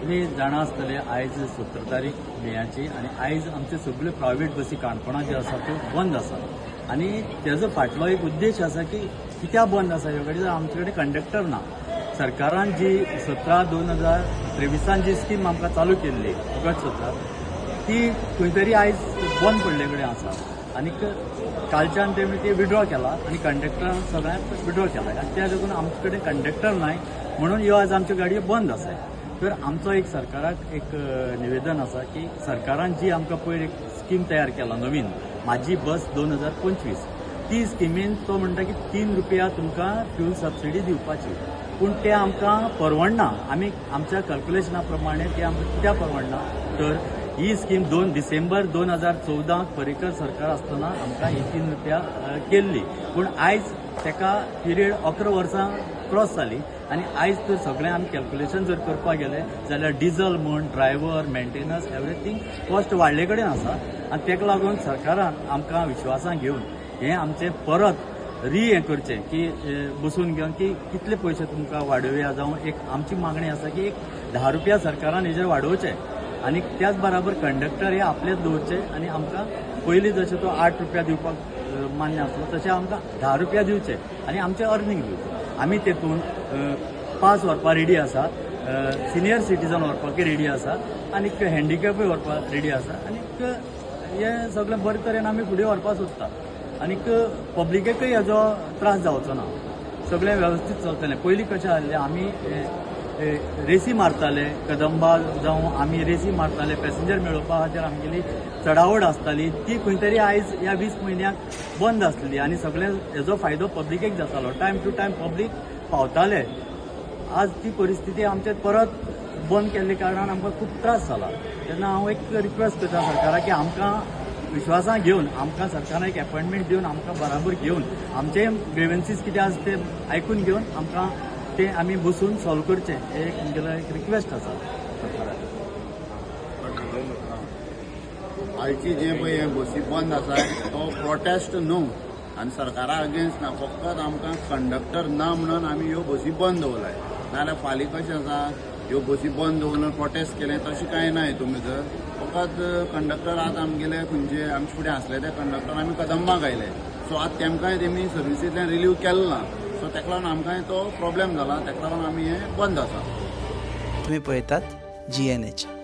तुम्ही जाणा आसतले आयज 17 तारीख मेयाची आणि आयज आमचे सगळे प्रायव्हेट बसी काणकोणा जे आसा त्यो बंद आसा आणि तेजो फाटलो एक उद्देश आसा की कित्याक बंद आसा ह्यो गाडी आमचे कडेन कंडक्टर ना. सरकारान जी 17/2023 जी स्कीम आमकां चालू केल्ली गट 17 ती खंय तरी आयज बंद पडले कडेन आसा आनी कालच्यान तेमी ती विड्रॉ केला आनी कंडक्टरान सगळ्यांक विड्रॉ केला आनी त्या लागून आमचे कडेन कंडक्टर नाय म्हणून ह्यो आज आमच्यो गाडयो बंद आसाय. तर आमचो एक सरकाराक एक निवेदन आसा की सरकारान जी आमकां पयर एक स्कीम तयार केला नवीन माझी बस 2025 ती स्किमीन तो म्हणटा की 3 रुपया तुमकां फ्यूल सबसिडी दिवपाची पूण ते आमकां परवडना. आमी आमच्या कॅल्क्युलेशना प्रमाणे ते आमकां कित्याक परवडना तर ही स्कीम 2 डिसेंबर 2014 पर्रीकर सरकार आसतना आमकां ही 3 रुपया केल्ली पूण आयज तेका पिरियड 11 वर्सां क्रॉस जाली आनी आयज तर सगळें आमी कॅल्क्युलेशन जर करपाक गेले जाल्यार डिझल म्हण ड्रायव्हर मेंटेनन्स एवरीथींग कॉस्ट वाडले कडेन आसा आनी तेका लागून सरकारान आमकां विश्वासान घेवन हें आमचें परत हें करचें की बसून घेवन की कितले पयशे तुमकां वाडोवया जावं एक आमची मागणी आसा की एक 10 रुपया सरकारान हेजेर वाडोवचे आनी त्याच बराबर कंडक्टर हे आपलेच दवरचे आनी आमकां पयलीं जशें तो 8 रुपया दिवपाक मान्य आसलो तशें आमकां 10 रुपया दिवचे आनी आमचें अर्निंग दिवचें. आमी तेतून पास व्हरपाक रेडी आसा, सिनियर सिटीजन व्हरपाकय रेडी आसा आनी हँडिकॅपय व्हरपाक रेडी आसा आनी हें सगळें बरे तरेन आमी फुडें व्हरपाक सोदता आनीक पब्लिकेकय हेजो त्रास जावचो ना. सगळें वेवस्थीत चलतलें. पयलीं कशें आसलें आमी रेसी मारताले कदंबा जावं आमी रेसी मारताले पॅसेंजर मेळोवपा खातीर आमगेली चडावड आसताली ती खंय तरी आयज ह्या 20 म्हयन्याक बंद आसलेली आनी सगळें हेजो फायदो पब्लिकेक जातालो. टायम टू टायम पब्लीक पावताले. आज ती परिस्थिती आमचे परत बंद केल्ले कारणान आमकां खूब त्रास जाला. तेन्ना हांव एक रिक्वेस्ट करता सरकाराक की आमकां विश्वासान घेवन आमकां सरकारान एक अपॉयंटमेंट दिवन आमकां बराबर घेवन आमचे ग्रेवन्सीस कितें आसा ते आयकून घेवन आमकां ते आमी बसून सॉल्व करचे एक म्हगेलो एक रिक्वेस्ट आसा सरकाराक. आयची जे पळय हे बसी बंद आसा तो प्रोटेस्ट न्हू आनी सरकारा अगेन्स्ट ना फकत आमकां कंडक्टर ना म्हणून आमी ह्यो बसी बंद दवरलाय. नाल्यार फाल्यां कशें आसा ह्यो बसी बंद दवरून प्रोटेस्ट केलें तशें कांय ना हितून भितर. फकत कंडक्टर आतां आमगेले खंयचे आमचे फुडें आसले ते कंडक्टर आमी कदंबा गायले सो आतां तेमकांय तेमी सर्विसींतल्यान रिलीव केलो ना सो तेका लागून आमकां तो प्रॉब्लेम जाला तेका लागून आमी हें बंद आसा. तुम्ही पळयतात GNH.